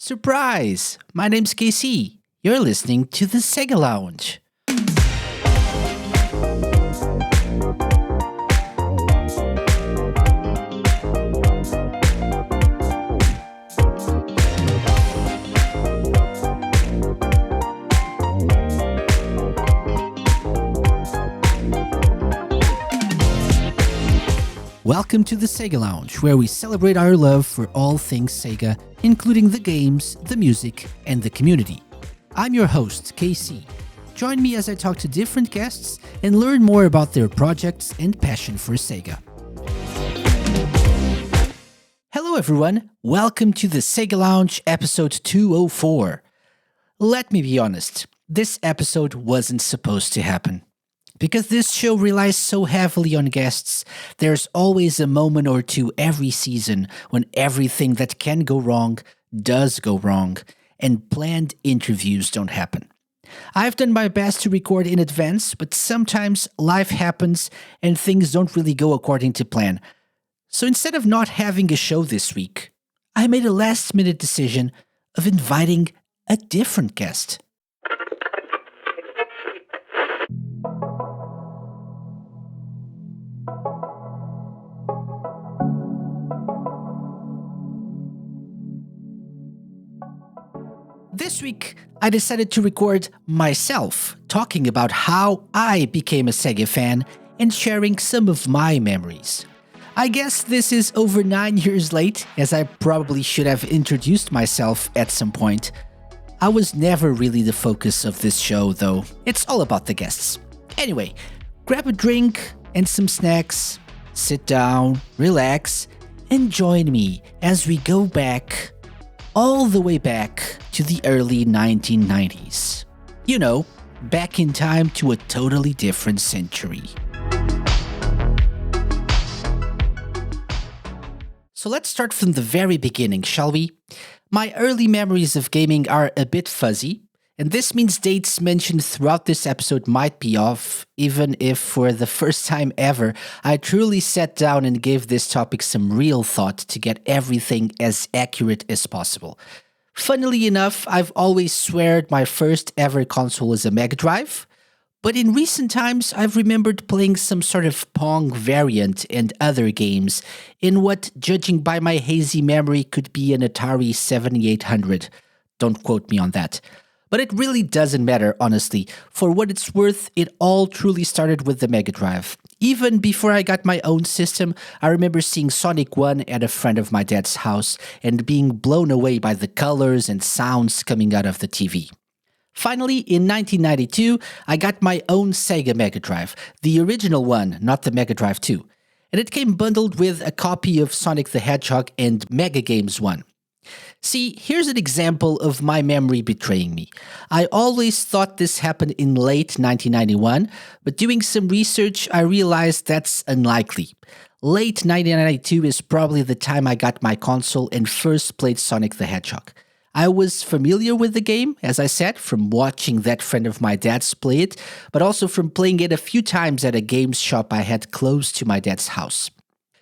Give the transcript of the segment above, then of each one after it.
Surprise! My name's KC. You're listening to the SEGA Lounge. Welcome to the SEGA Lounge, where we celebrate our love for all things Sega, including the games, the music, and the community. I'm your host, KC. Join me as I talk to different guests and learn more about their projects and passion for Sega. Hello everyone, welcome to the SEGA Lounge episode 204. Let me be honest, this episode wasn't supposed to happen. Because this show relies so heavily on guests, there's always a moment or two every season when everything that can go wrong does go wrong, and planned interviews don't happen. I've done my best to record in advance, but sometimes life happens and things don't really go according to plan. So instead of not having a show this week, I made a last-minute decision of inviting a different guest. This week, I decided to record myself talking about how I became a Sega fan and sharing some of my memories. I guess this is over 9 years late, as I probably should have introduced myself at some point. I was never really the focus of this show, though. It's all about the guests. Anyway, grab a drink and some snacks, sit down, relax, and join me as we go back, all the way back to the early 1990s. You know, back in time to a totally different century. So let's start from the very beginning, shall we? My early memories of gaming are a bit fuzzy, and this means dates mentioned throughout this episode might be off, even if for the first time ever, I truly sat down and gave this topic some real thought to get everything as accurate as possible. Funnily enough, I've always sweared my first ever console was a Mega Drive, but in recent times I've remembered playing some sort of Pong variant and other games in what, judging by my hazy memory, could be an Atari 7800. Don't quote me on that. But it really doesn't matter, honestly. For what it's worth, it all truly started with the Mega Drive. Even before I got my own system, I remember seeing Sonic 1 at a friend of my dad's house and being blown away by the colors and sounds coming out of the TV. Finally, in 1992, I got my own Sega Mega Drive, the original one, not the Mega Drive 2. And it came bundled with a copy of Sonic the Hedgehog and Mega Games 1. See, here's an example of my memory betraying me. I always thought this happened in late 1991, but doing some research, I realized that's unlikely. Late 1992 is probably the time I got my console and first played Sonic the Hedgehog. I was familiar with the game, as I said, from watching that friend of my dad's play it, but also from playing it a few times at a games shop I had close to my dad's house.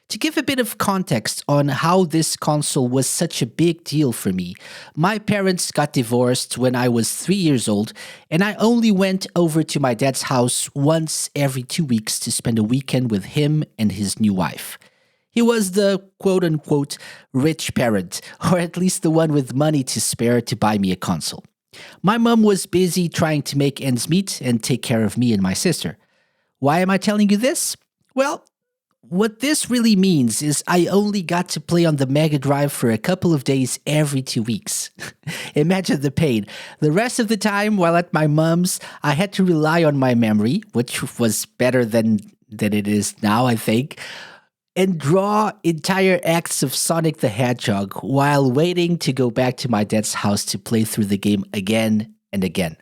To give a bit of context on how this console was such a big deal for me, my parents got divorced when I was 3 years old, and I only went over to my dad's house once every 2 weeks to spend a weekend with him and his new wife. He was the quote-unquote rich parent, or at least the one with money to spare to buy me a console. My mom was busy trying to make ends meet and take care of me and my sister. Why am I telling you this? Well, what this really means is I only got to play on the Mega Drive for a couple of days every 2 weeks. Imagine the pain. The rest of the time, while at my mom's, I had to rely on my memory, which was better than it is now, I think, and draw entire acts of Sonic the Hedgehog while waiting to go back to my dad's house to play through the game again and again.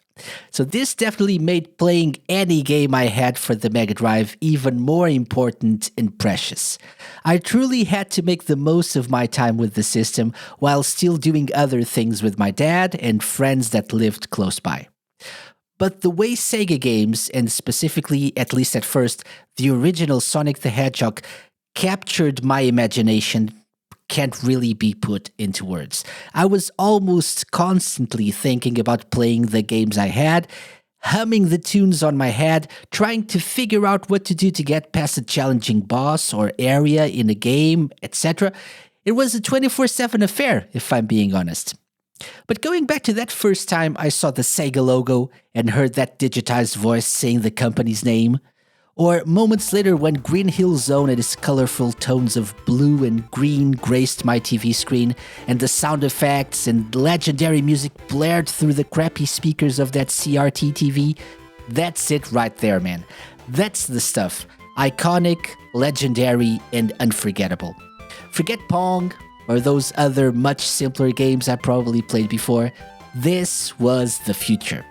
So this definitely made playing any game I had for the Mega Drive even more important and precious. I truly had to make the most of my time with the system while still doing other things with my dad and friends that lived close by. But the way Sega games, and specifically, at least at first, the original Sonic the Hedgehog, captured my imagination can't really be put into words. I was almost constantly thinking about playing the games I had, humming the tunes on my head, trying to figure out what to do to get past a challenging boss or area in a game, etc. It was a 24/7 affair, if I'm being honest. But going back to that first time I saw the Sega logo and heard that digitized voice saying the company's name, or moments later when Green Hill Zone and its colorful tones of blue and green graced my TV screen, and the sound effects and legendary music blared through the crappy speakers of that CRT TV, that's it right there, man. That's the stuff. Iconic, legendary, and unforgettable. Forget Pong or those other much simpler games I probably played before. This was the future.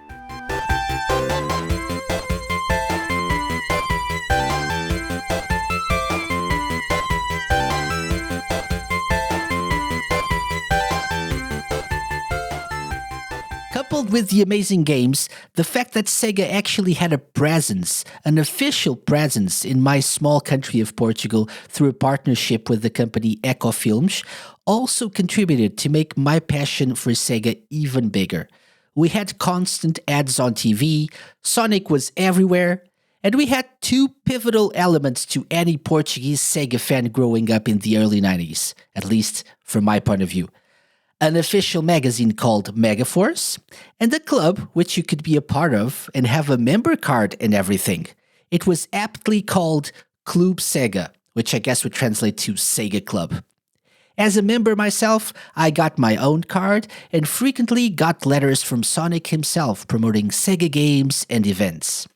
Coupled with the amazing games, the fact that Sega actually had a presence, an official presence in my small country of Portugal through a partnership with the company Ecofilms, also contributed to make my passion for Sega even bigger. We had constant ads on TV, Sonic was everywhere, and we had two pivotal elements to any Portuguese Sega fan growing up in the early 90s, at least from my point of view. An official magazine called Megaforce, and a club which you could be a part of and have a member card and everything. It was aptly called Club Sega, which I guess would translate to Sega Club. As a member myself, I got my own card and frequently got letters from Sonic himself promoting Sega games and events.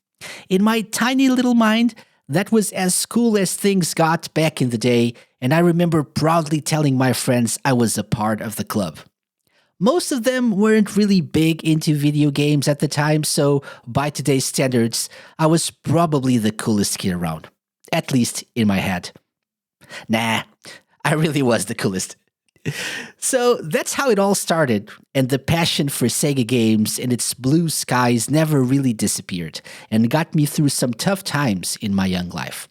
In my tiny little mind, that was as cool as things got back in the day, and I remember proudly telling my friends I was a part of the club. Most of them weren't really big into video games at the time, so by today's standards, I was probably the coolest kid around. At least in my head. Nah, I really was the coolest. So that's how it all started, and the passion for Sega games and its blue skies never really disappeared, and got me through some tough times in my young life.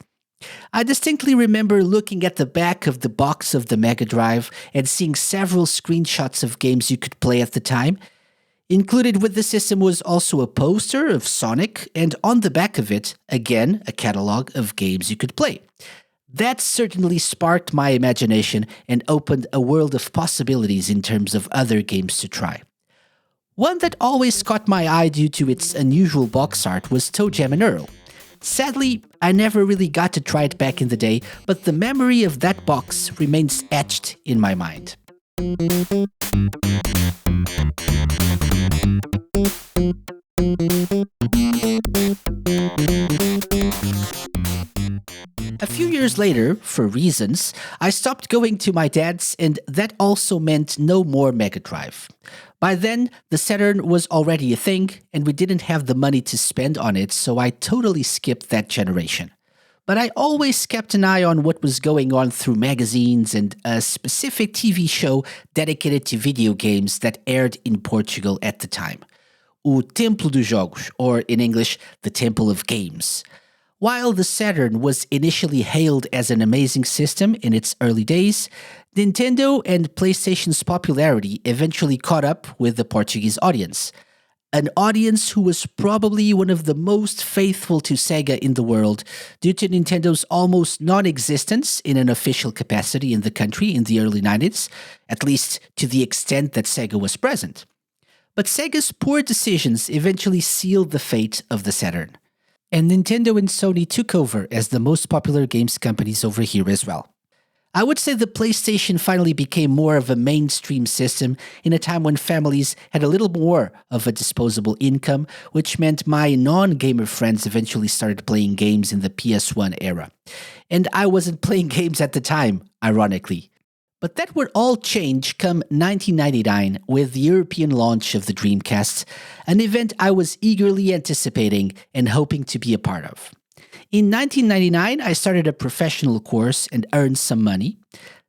I distinctly remember looking at the back of the box of the Mega Drive and seeing several screenshots of games you could play at the time. Included with the system was also a poster of Sonic, and on the back of it, again, a catalog of games you could play. That certainly sparked my imagination and opened a world of possibilities in terms of other games to try. One that always caught my eye due to its unusual box art was Toe Jam and Earl. Sadly, I never really got to try it back in the day, but the memory of that box remains etched in my mind. A few years later, for reasons, I stopped going to my dad's, and that also meant no more Mega Drive. By then, the Saturn was already a thing, and we didn't have the money to spend on it, so I totally skipped that generation. But I always kept an eye on what was going on through magazines and a specific TV show dedicated to video games that aired in Portugal at the time. O Templo dos Jogos, or in English, the Temple of Games. While the Saturn was initially hailed as an amazing system in its early days, Nintendo and PlayStation's popularity eventually caught up with the Portuguese audience. An audience who was probably one of the most faithful to Sega in the world due to Nintendo's almost non-existence in an official capacity in the country in the early 90s, at least to the extent that Sega was present. But Sega's poor decisions eventually sealed the fate of the Saturn. And Nintendo and Sony took over as the most popular games companies over here as well. I would say the PlayStation finally became more of a mainstream system in a time when families had a little more of a disposable income, which meant my non-gamer friends eventually started playing games in the PS1 era. And I wasn't playing games at the time, ironically. But that would all change come 1999 with the European launch of the Dreamcast, an event I was eagerly anticipating and hoping to be a part of. In 1999, I started a professional course and earned some money.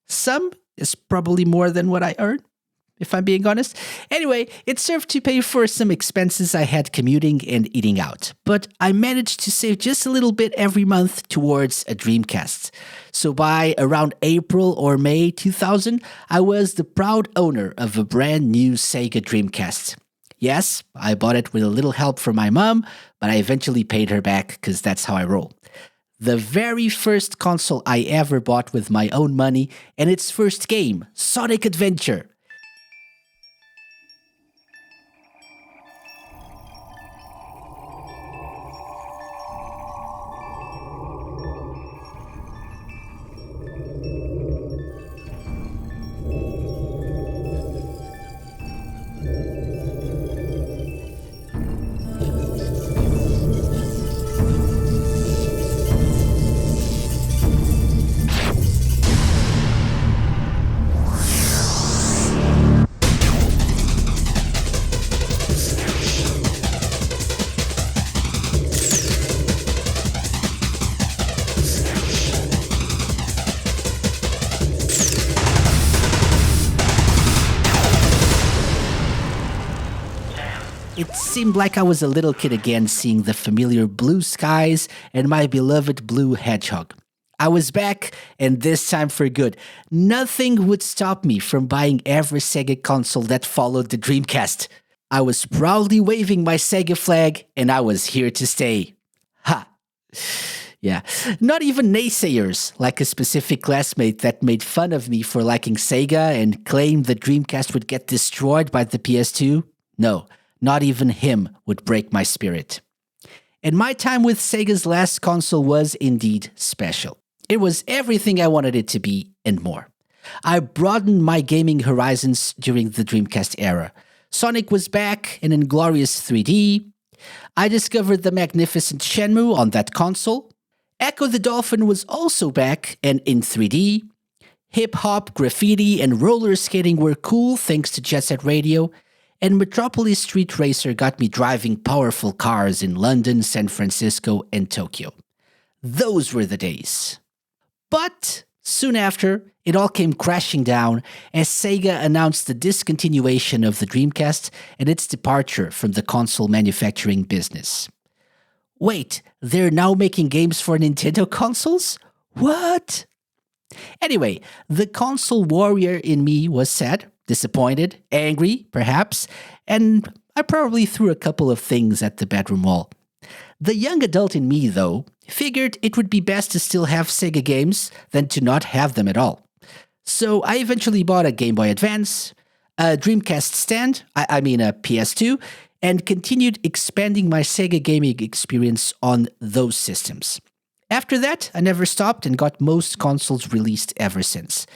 Some is probably more than what I earned. if I'm being honest. Anyway, it served to pay for some expenses I had commuting and eating out. But I managed to save just a little bit every month towards a Dreamcast. So by around April or May 2000, I was the proud owner of a brand new SEGA Dreamcast. Yes, I bought it with a little help from my mom, but I eventually paid her back because that's how I roll. The very first console I ever bought with my own money, and its first game, Sonic Adventure. It seemed like I was a little kid again seeing the familiar blue skies and my beloved blue hedgehog. I was back, and this time for good. Nothing would stop me from buying every Sega console that followed the Dreamcast. I was proudly waving my Sega flag, and I was here to stay. Ha! Yeah, not even naysayers, like a specific classmate that made fun of me for liking Sega and claimed the Dreamcast would get destroyed by the PS2. No. Not even him would break my spirit. And my time with Sega's last console was indeed special. It was everything I wanted it to be and more. I broadened my gaming horizons during the Dreamcast era. Sonic was back and in glorious 3D. I discovered the magnificent Shenmue on that console. Echo the Dolphin was also back and in 3D. Hip-hop, graffiti, and roller skating were cool thanks to Jet Set Radio. And Metropolis Street Racer got me driving powerful cars in London, San Francisco, and Tokyo. Those were the days. But soon after, it all came crashing down as Sega announced the discontinuation of the Dreamcast and its departure from the console manufacturing business. Wait, they're now making games for Nintendo consoles? What? Anyway, the console warrior in me was sad, disappointed, angry, perhaps, and I probably threw a couple of things at the bedroom wall. The young adult in me, though, figured it would be best to still have Sega games than to not have them at all. So I eventually bought a Game Boy Advance, a Dreamcast stand, I mean a PS2, and continued expanding my Sega gaming experience on those systems. After that, I never stopped and got most consoles released ever since.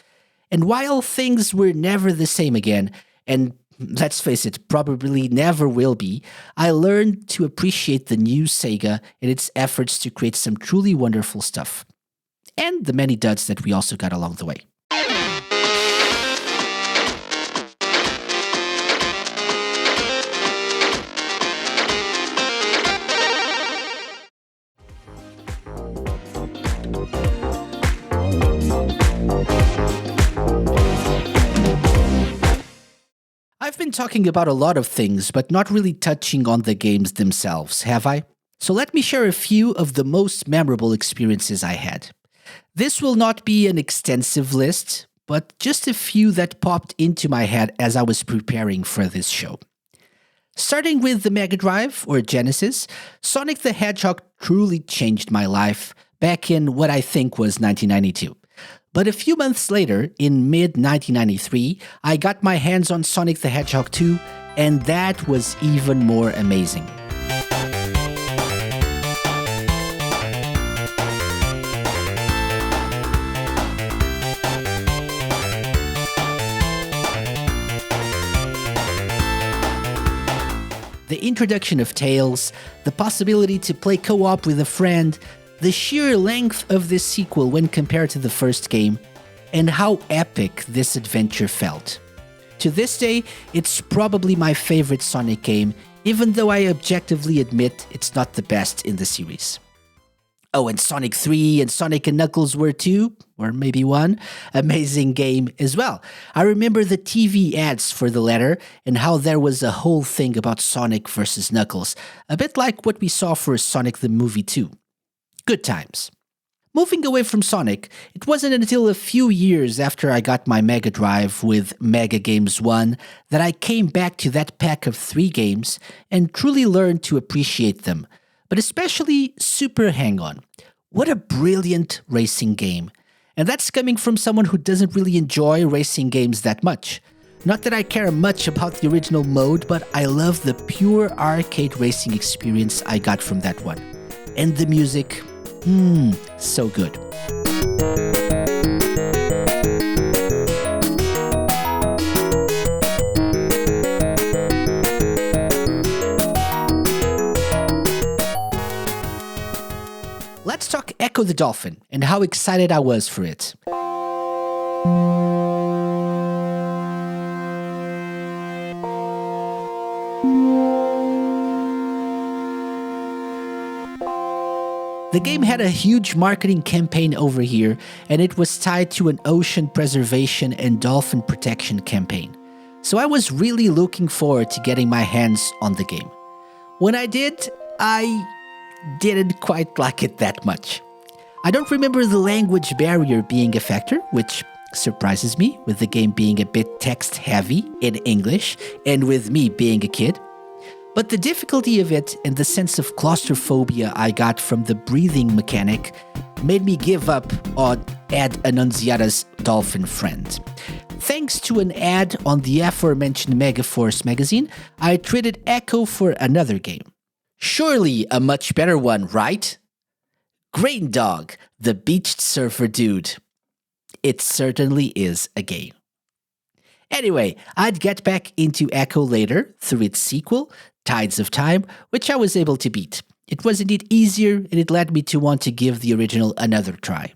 And while things were never the same again, and let's face it, probably never will be, I learned to appreciate the new Sega and its efforts to create some truly wonderful stuff. And the many duds that we also got along the way. I've been talking about a lot of things, but not really touching on the games themselves, have I? So let me share a few of the most memorable experiences I had. This will not be an extensive list, but just a few that popped into my head as I was preparing for this show. Starting with the Mega Drive, or Genesis, Sonic the Hedgehog truly changed my life back in what I think was 1992. But a few months later, in mid-1993, I got my hands on Sonic the Hedgehog 2, and that was even more amazing. The introduction of Tails, the possibility to play co-op with a friend, the sheer length of this sequel when compared to the first game, and how epic this adventure felt. To this day, it's probably my favorite Sonic game, even though I objectively admit it's not the best in the series. Oh, and Sonic 3 and Sonic & Knuckles were too, or maybe one, amazing game as well. I remember the TV ads for the latter and how there was a whole thing about Sonic versus Knuckles, a bit like what we saw for Sonic the Movie 2. Good times. Moving away from Sonic, it wasn't until a few years after I got my Mega Drive with Mega Games 1 that I came back to that pack of 3 games and truly learned to appreciate them, but especially Super Hang-On. What a brilliant racing game. And that's coming from someone who doesn't really enjoy racing games that much. Not that I care much about the original mode, but I love the pure arcade racing experience I got from that one. And the music, so good. Let's talk Echo the Dolphin and how excited I was for it. The game had a huge marketing campaign over here, and it was tied to an ocean preservation and dolphin protection campaign. So I was really looking forward to getting my hands on the game. When I did, I didn't quite like it that much. I don't remember the language barrier being a factor, which surprises me, with the game being a bit text-heavy in English, and with me being a kid. But the difficulty of it and the sense of claustrophobia I got from the breathing mechanic made me give up on Ed Annunziata's dolphin friend. Thanks to an ad on the aforementioned Megaforce magazine, I traded Echo for another game. Surely a much better one, right? Grain Dog, the beached surfer dude. It certainly is a game. Anyway, I'd get back into Echo later through its sequel, Tides of Time, which I was able to beat. It was indeed easier, and it led me to want to give the original another try.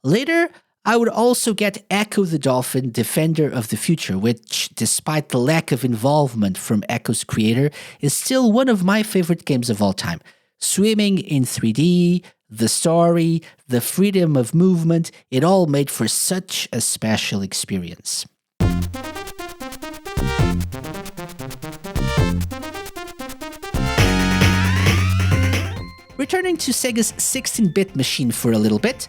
Later, I would also get Echo the Dolphin, Defender of the Future, which, despite the lack of involvement from Echo's creator, is still one of my favorite games of all time. Swimming in 3D, the story, the freedom of movement, it all made for such a special experience. Returning to Sega's 16-bit machine for a little bit,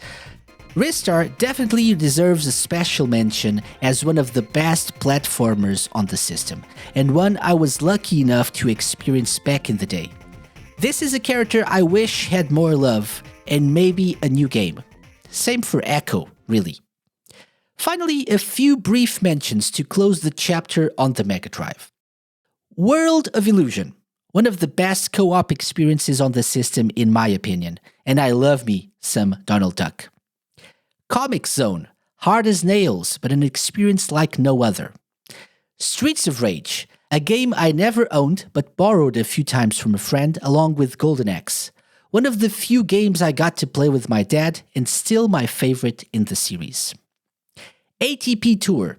Ristar definitely deserves a special mention as one of the best platformers on the system, and one I was lucky enough to experience back in the day. This is a character I wish had more love, and maybe a new game. Same for Echo, really. Finally, a few brief mentions to close the chapter on the Mega Drive. World of Illusion. One of the best co-op experiences on the system in my opinion, and I love me some Donald Duck. Comic Zone, hard as nails, but an experience like no other. Streets of Rage, a game I never owned but borrowed a few times from a friend along with Golden Axe. One of the few games I got to play with my dad and still my favorite in the series. ATP Tour.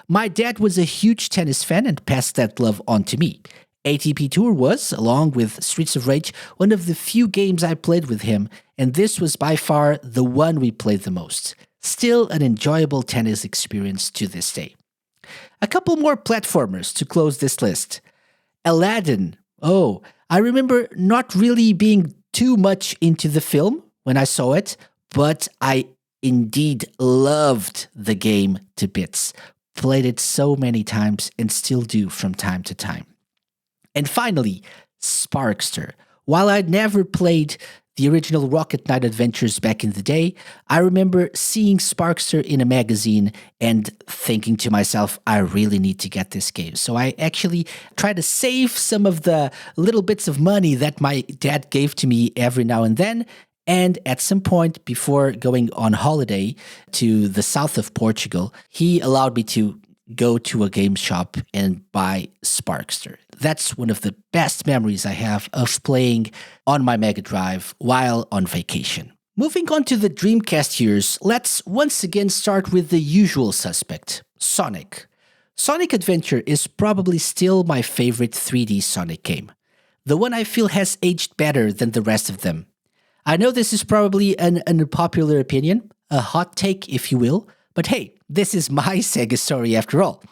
My dad was a huge tennis fan and passed that love on to me. ATP Tour was, along with Streets of Rage, one of the few games I played with him, and this was by far the one we played the most. Still an enjoyable tennis experience to this day. A couple more platformers to close this list. Aladdin. Oh, I remember not really being too much into the film when I saw it, but I indeed loved the game to bits. Played it so many times and still do from time to time. And finally, Sparkster. While I'd never played the original Rocket Knight Adventures back in the day, I remember seeing Sparkster in a magazine and thinking to myself, I really need to get this game. So I actually tried to save some of the little bits of money that my dad gave to me every now and then. And at some point before going on holiday to the south of Portugal, he allowed me to go to a game shop and buy Sparkster. That's one of the best memories I have of playing on my Mega Drive while on vacation. Moving on to the Dreamcast years, let's once again start with the usual suspect, Sonic. Sonic Adventure is probably still my favorite 3D Sonic game, the one I feel has aged better than the rest of them. I know this is probably an unpopular opinion. a hot take if you will, but hey, this is my Sega story after all.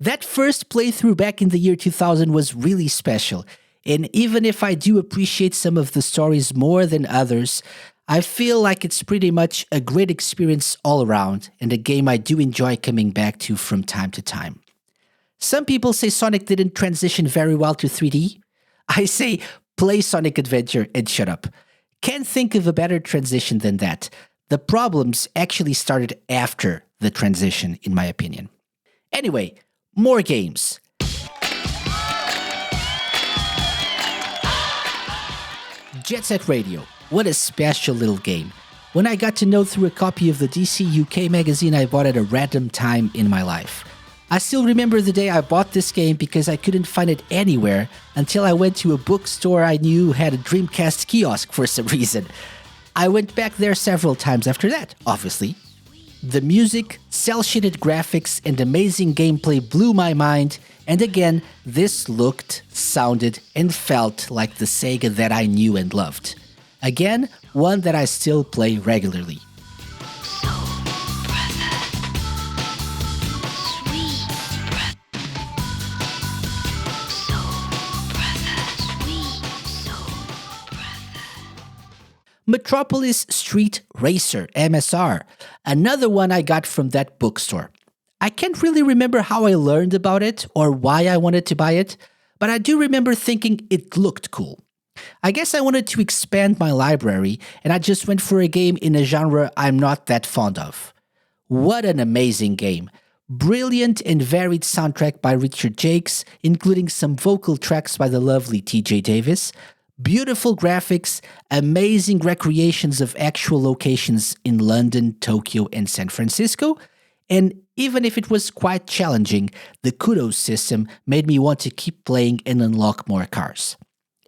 That first playthrough back in the year 2000 was really special, and even if I do appreciate some of the stories more than others, I feel like it's pretty much a great experience all around, and a game I do enjoy coming back to from time to time. Some people say Sonic didn't transition very well to 3D. I say play Sonic Adventure and shut up. Can't think of a better transition than that. The problems actually started after the transition, in my opinion. Anyway, more games. Jet Set Radio. What a special little game. When I got to know through a copy of the DC UK magazine I bought at a random time in my life. I still remember the day I bought this game because I couldn't find it anywhere until I went to a bookstore I knew had a Dreamcast kiosk for some reason. I went back there several times after that, obviously. The music, cel-shaded graphics, and amazing gameplay blew my mind, and again, this looked, sounded, and felt like the Sega that I knew and loved. Again, one that I still play regularly. Metropolis Street Racer, MSR, another one I got from that bookstore. I can't really remember how I learned about it or why I wanted to buy it, but I do remember thinking it looked cool. I guess I wanted to expand my library, and I just went for a game in a genre I'm not that fond of. What an amazing game! Brilliant and varied soundtrack by Richard Jacques, including some vocal tracks by the lovely TJ Davis, beautiful graphics, amazing recreations of actual locations in London, Tokyo, and San Francisco, and even if it was quite challenging, the kudos system made me want to keep playing and unlock more cars.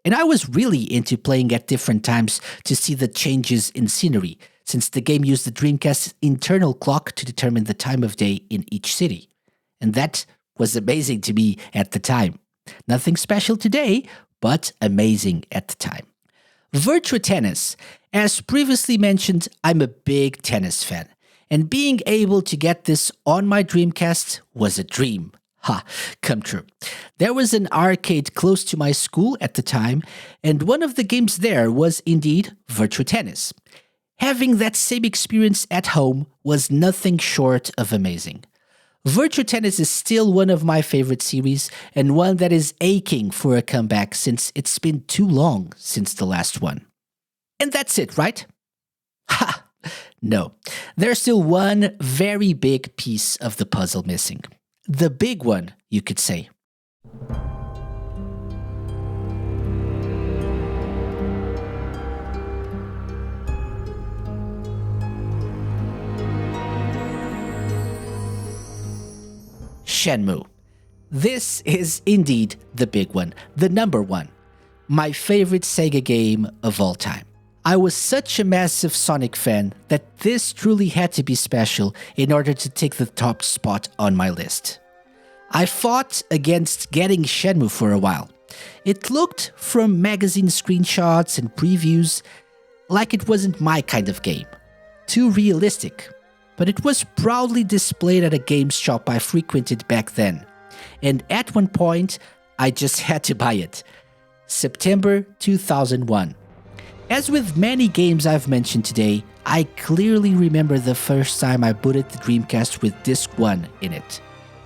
And I was really into playing at different times to see the changes in scenery, since the game used the Dreamcast's internal clock to determine the time of day in each city. And that was amazing to me at the time. Nothing special today, but amazing at the time. Virtua Tennis. As previously mentioned, I'm a big tennis fan, and being able to get this on my Dreamcast was a dream. Come true. There was an arcade close to my school at the time, and one of the games there was indeed Virtua Tennis. Having that same experience at home was nothing short of amazing. Virtua Tennis is still one of my favorite series, and one that is aching for a comeback since it's been too long since the last one. And that's it, right? No. There's still one very big piece of the puzzle missing. The big one, you could say. Shenmue. This is indeed the big one, the number one. My favorite Sega game of all time. I was such a massive Sonic fan that this truly had to be special in order to take the top spot on my list. I fought against getting Shenmue for a while. It looked, from magazine screenshots and previews, like it wasn't my kind of game. Too realistic. But it was proudly displayed at a games shop I frequented back then. And at one point, I just had to buy it. September 2001. As with many games I've mentioned today, I clearly remember the first time I booted the Dreamcast with Disc 1 in it.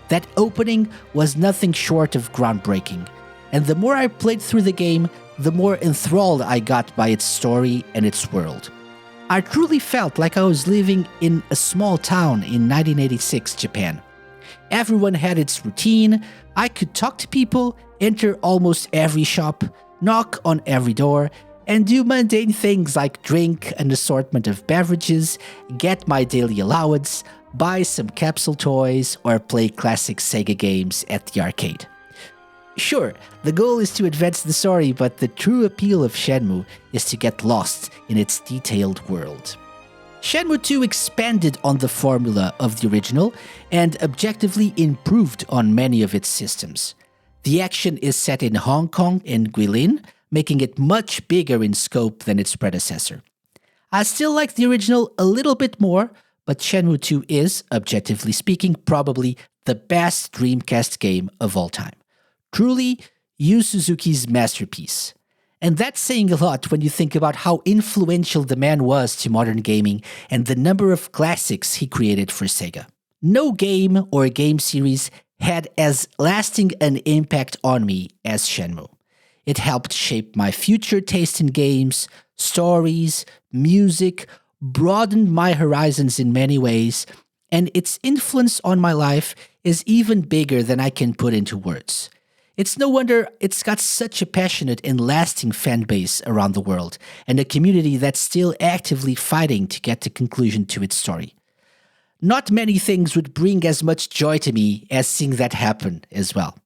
That opening was nothing short of groundbreaking, and the more I played through the game, the more enthralled I got by its story and its world. I truly felt like I was living in a small town in 1986 Japan. Everyone had its routine, I could talk to people, enter almost every shop, knock on every door, and do mundane things like drink an assortment of beverages, get my daily allowance, buy some capsule toys, or play classic Sega games at the arcade. Sure, the goal is to advance the story, but the true appeal of Shenmue is to get lost in its detailed world. Shenmue 2 expanded on the formula of the original and objectively improved on many of its systems. The action is set in Hong Kong and Guilin, making it much bigger in scope than its predecessor. I still like the original a little bit more, but Shenmue 2 is, objectively speaking, probably the best Dreamcast game of all time. Truly, Yu Suzuki's masterpiece. And that's saying a lot when you think about how influential the man was to modern gaming and the number of classics he created for Sega. No game or game series had as lasting an impact on me as Shenmue. It helped shape my future taste in games, stories, music, broadened my horizons in many ways, and its influence on my life is even bigger than I can put into words. It's no wonder it's got such a passionate and lasting fan base around the world, and a community that's still actively fighting to get to conclusion to its story. Not many things would bring as much joy to me as seeing that happen as well.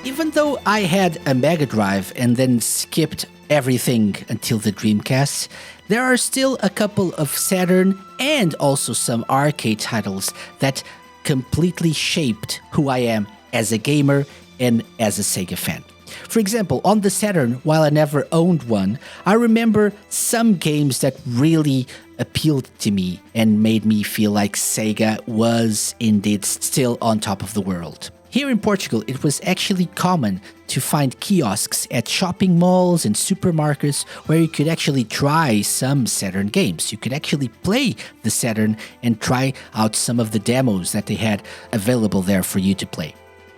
Even though I had a Mega Drive and then skipped everything until the Dreamcast, there are still a couple of Saturn and also some arcade titles that completely shaped who I am as a gamer and as a Sega fan. For example, on the Saturn, while I never owned one, I remember some games that really appealed to me and made me feel like Sega was indeed still on top of the world. Here in Portugal, it was actually common to find kiosks at shopping malls and supermarkets where you could actually try some Saturn games. You could actually play the Saturn and try out some of the demos that they had available there for you to play.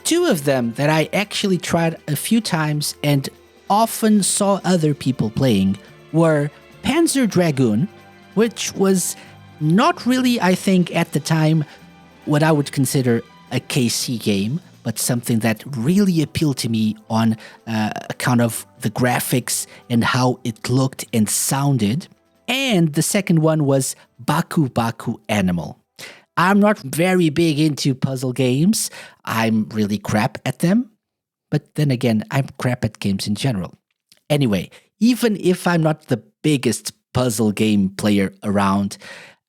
Two of them that I actually tried a few times and often saw other people playing were Panzer Dragoon, which was not really, I think, at the time, what I would consider a KC game, but something that really appealed to me on account of the graphics and how it looked and sounded. And the second one was Baku Baku Animal. I'm not very big into puzzle games. I'm really crap at them. But then again, I'm crap at games in general. Anyway, even if I'm not the biggest puzzle game player around,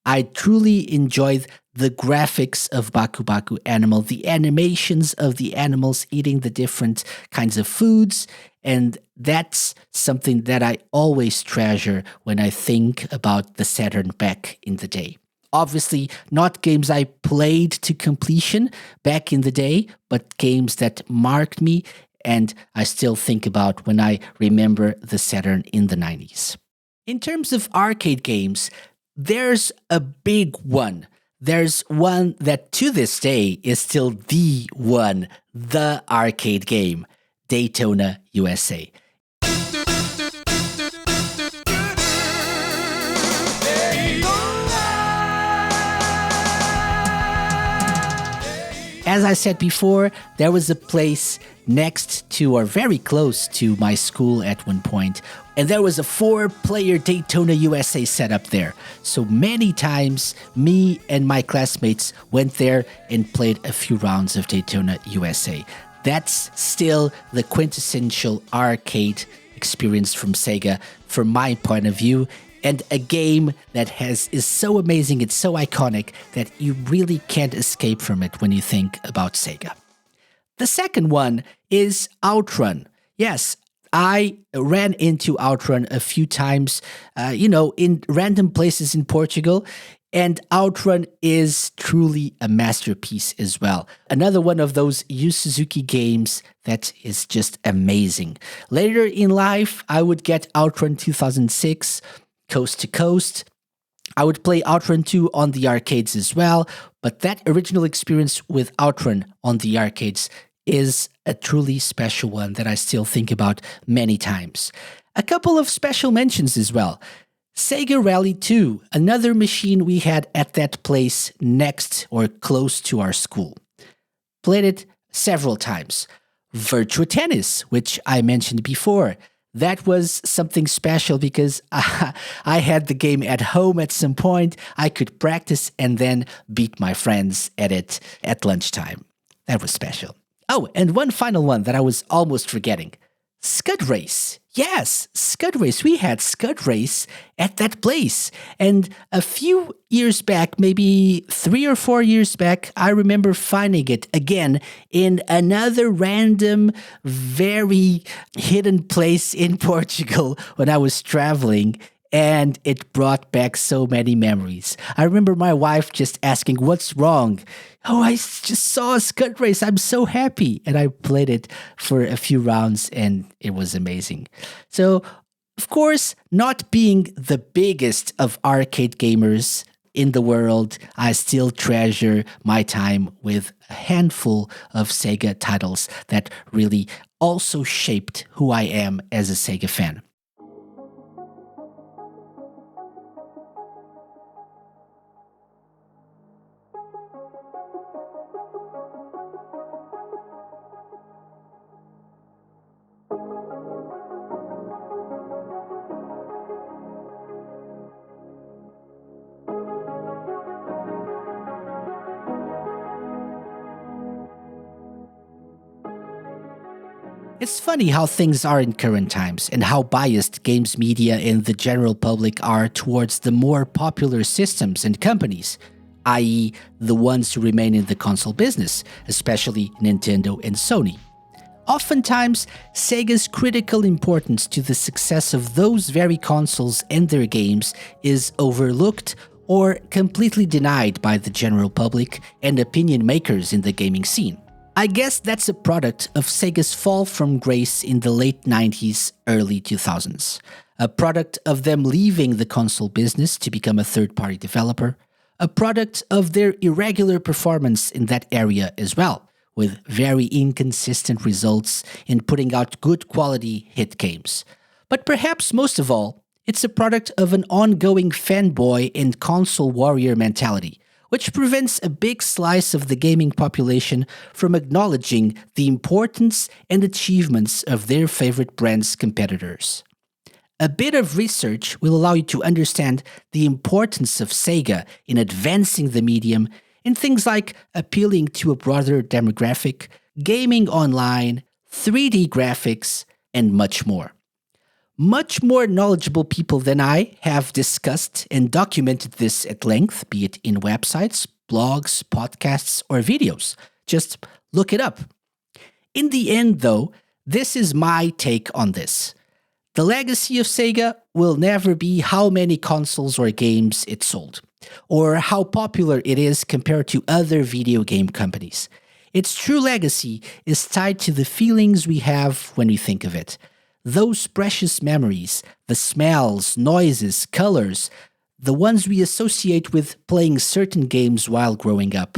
I truly enjoyed the graphics of Baku Baku Animal, the animations of the animals eating the different kinds of foods, and that's something that I always treasure when I think about the Saturn back in the day. Obviously, not games I played to completion back in the day, but games that marked me and I still think about when I remember the Saturn in the 90s. In terms of arcade games, there's a big one. There's one that to this day is still the one, the arcade game, Daytona USA. As I said before, there was a place next to or very close to my school at one point, and there was a 4-player Daytona USA setup there. So many times, me and my classmates went there and played a few rounds of Daytona USA. That's still the quintessential arcade experience from Sega, from my point of view, and a game that is so amazing, it's so iconic that you really can't escape from it when you think about Sega. The second one is Outrun. Yes, I ran into Outrun a few times, in random places in Portugal, and Outrun is truly a masterpiece as well. Another one of those Yu Suzuki games that is just amazing. Later in life, I would get Outrun 2006, Coast to Coast. I would play Outrun 2 on the arcades as well, but that original experience with Outrun on the arcades is a truly special one that I still think about many times. A couple of special mentions as well. Sega Rally 2, another machine we had at that place next or close to our school. Played it several times. Virtua Tennis, which I mentioned before. That was something special because I had the game at home at some point. I could practice and then beat my friends at it at lunchtime. That was special. Oh, and one final one that I was almost forgetting. Scud Race. Yes, Scud Race. We had Scud Race at that place. And a few years back, maybe 3 or 4 years back, I remember finding it again in another random, very hidden place in Portugal when I was traveling. And it brought back so many memories. I remember my wife just asking, "What's wrong?" "Oh, just saw a Scud Race. I'm so happy." And I played it for a few rounds and it was amazing. So, of course, not being the biggest of arcade gamers in the world, I still treasure my time with a handful of Sega titles that really also shaped who I am as a Sega fan. It's funny how things are in current times and how biased games media and the general public are towards the more popular systems and companies, i.e., the ones who remain in the console business, especially Nintendo and Sony. Oftentimes, Sega's critical importance to the success of those very consoles and their games is overlooked or completely denied by the general public and opinion makers in the gaming scene. I guess that's a product of Sega's fall from grace in the late 90s, early 2000s. A product of them leaving the console business to become a third-party developer. A product of their irregular performance in that area as well, with very inconsistent results in putting out good quality hit games. But perhaps most of all, it's a product of an ongoing fanboy and console warrior mentality, which prevents a big slice of the gaming population from acknowledging the importance and achievements of their favorite brand's competitors. A bit of research will allow you to understand the importance of Sega in advancing the medium in things like appealing to a broader demographic, gaming online, 3D graphics, and much more. Much more knowledgeable people than I have discussed and documented this at length, be it in websites, blogs, podcasts, or videos. Just look it up. In the end, though, this is my take on this. The legacy of Sega will never be how many consoles or games it sold, or how popular it is compared to other video game companies. Its true legacy is tied to the feelings we have when we think of it. Those precious memories, the smells, noises, colors, the ones we associate with playing certain games while growing up,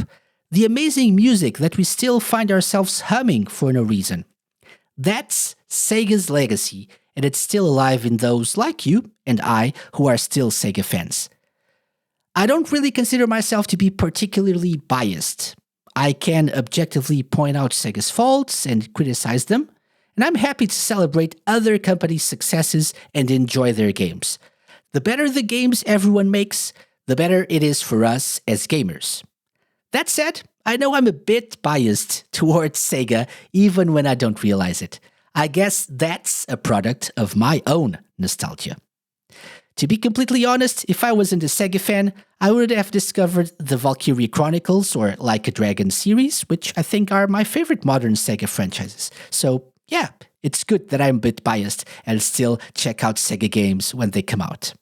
the amazing music that we still find ourselves humming for no reason. That's Sega's legacy, and it's still alive in those like you and I who are still Sega fans. I don't really consider myself to be particularly biased. I can objectively point out Sega's faults and criticize them, and I'm happy to celebrate other companies' successes and enjoy their games. The better the games everyone makes, the better it is for us as gamers. That said, I know I'm a bit biased towards Sega even when I don't realize it. I guess that's a product of my own nostalgia. To be completely honest, if I wasn't a Sega fan, I would have discovered the Valkyrie Chronicles or Like a Dragon series, which I think are my favorite modern Sega franchises. So, yeah, it's good that I'm a bit biased and still check out Sega games when they come out.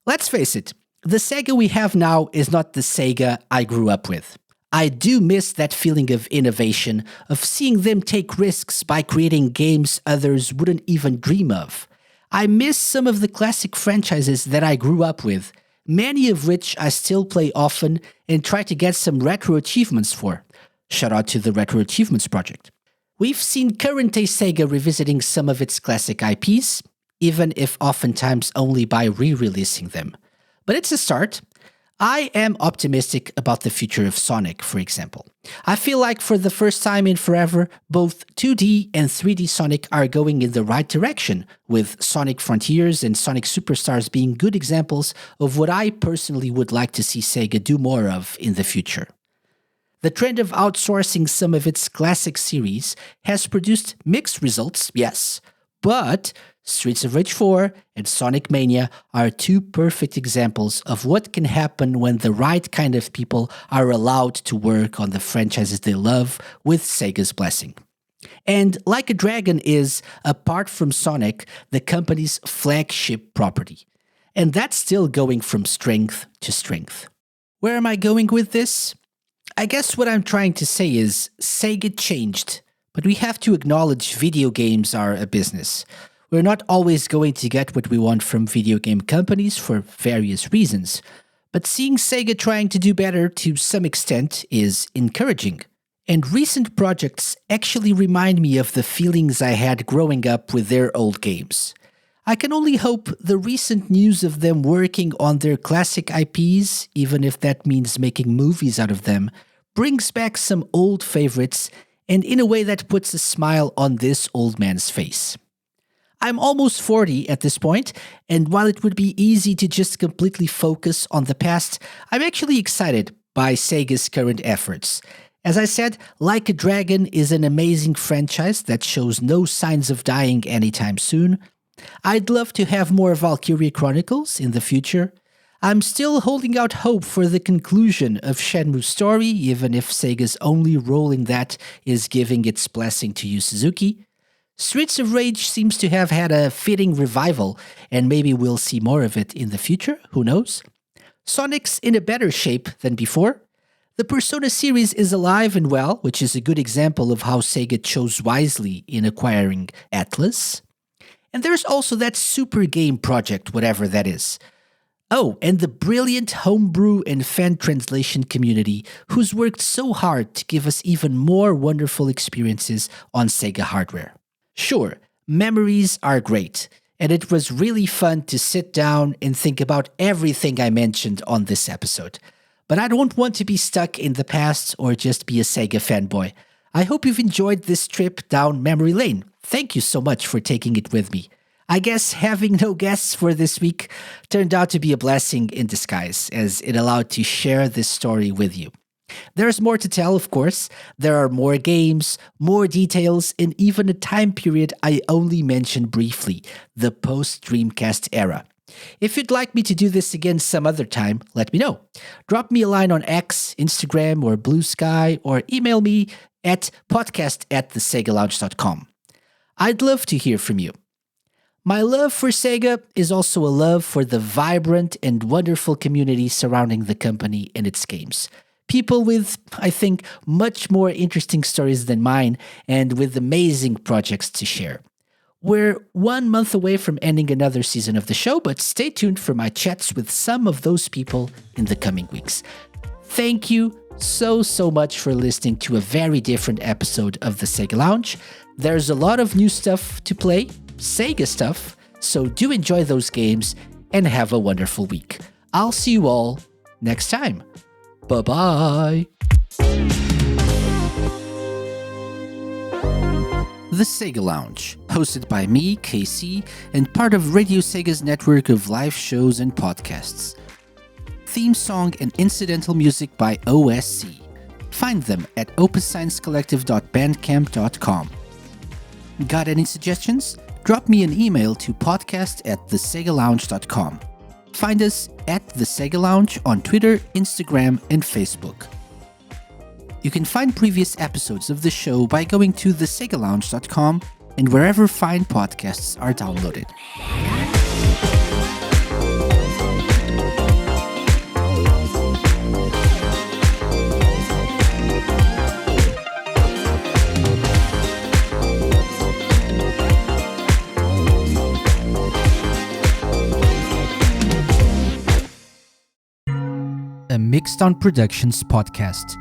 Let's face it, the Sega we have now is not the Sega I grew up with. I do miss that feeling of innovation, of seeing them take risks by creating games others wouldn't even dream of. I miss some of the classic franchises that I grew up with, many of which I still play often and try to get some retro achievements for. Shout out to the Retro Achievements Project. We've seen current-day Sega revisiting some of its classic IPs, even if oftentimes only by re-releasing them. But it's a start. I am optimistic about the future of Sonic, for example. I feel like for the first time in forever, both 2D and 3D Sonic are going in the right direction, with Sonic Frontiers and Sonic Superstars being good examples of what I personally would like to see Sega do more of in the future. The trend of outsourcing some of its classic series has produced mixed results, yes, But Streets of Rage 4 and Sonic Mania are two perfect examples of what can happen when the right kind of people are allowed to work on the franchises they love with Sega's blessing. And Like a Dragon is, apart from Sonic, the company's flagship property. And that's still going from strength to strength. Where am I going with this? I guess what I'm trying to say is Sega changed, but we have to acknowledge video games are a business. We're not always going to get what we want from video game companies for various reasons, but seeing Sega trying to do better to some extent is encouraging. And recent projects actually remind me of the feelings I had growing up with their old games. I can only hope the recent news of them working on their classic IPs, even if that means making movies out of them, brings back some old favorites and in a way that puts a smile on this old man's face. I'm almost 40 at this point, and while it would be easy to just completely focus on the past, I'm actually excited by Sega's current efforts. As I said, Like a Dragon is an amazing franchise that shows no signs of dying anytime soon. I'd love to have more Valkyria Chronicles in the future. I'm still holding out hope for the conclusion of Shenmue's story, even if Sega's only role in that is giving its blessing to Yu Suzuki. Streets of Rage seems to have had a fitting revival, and maybe we'll see more of it in the future, who knows? Sonic's in a better shape than before. The Persona series is alive and well, which is a good example of how Sega chose wisely in acquiring Atlas. And there's also that super game project, whatever that is. Oh, and the brilliant homebrew and fan translation community who's worked so hard to give us even more wonderful experiences on Sega hardware. Sure, memories are great, and it was really fun to sit down and think about everything I mentioned on this episode. But I don't want to be stuck in the past or just be a Sega fanboy. I hope you've enjoyed this trip down memory lane. Thank you so much for taking it with me. I guess having no guests for this week turned out to be a blessing in disguise, as it allowed to share this story with you. There's more to tell, of course. There are more games, more details, and even a time period I only mentioned briefly, the post-Dreamcast era. If you'd like me to do this again some other time, let me know. Drop me a line on X, Instagram, or Blue Sky, or email me at podcast@thesegalounge.com. I'd love to hear from you. My love for Sega is also a love for the vibrant and wonderful community surrounding the company and its games. People with, I think, much more interesting stories than mine and with amazing projects to share. We're 1 month away from ending another season of the show, but stay tuned for my chats with some of those people in the coming weeks. Thank you so much for listening to a very different episode of the Sega Lounge. There's a lot of new stuff to play, Sega stuff, so do enjoy those games and have a wonderful week. I'll see you all next time. Bye-bye. The Sega Lounge, hosted by me, KC, and part of Radio Sega's network of live shows and podcasts. Theme song and incidental music by OSC. Find them at opussciencecollective.bandcamp.com. Got any suggestions? Drop me an email to podcast@thesegalounge.com. Find us at The Sega Lounge on Twitter, Instagram, and Facebook. You can find previous episodes of the show by going to thesegalounge.com and wherever fine podcasts are downloaded. A Mixed On Productions podcast.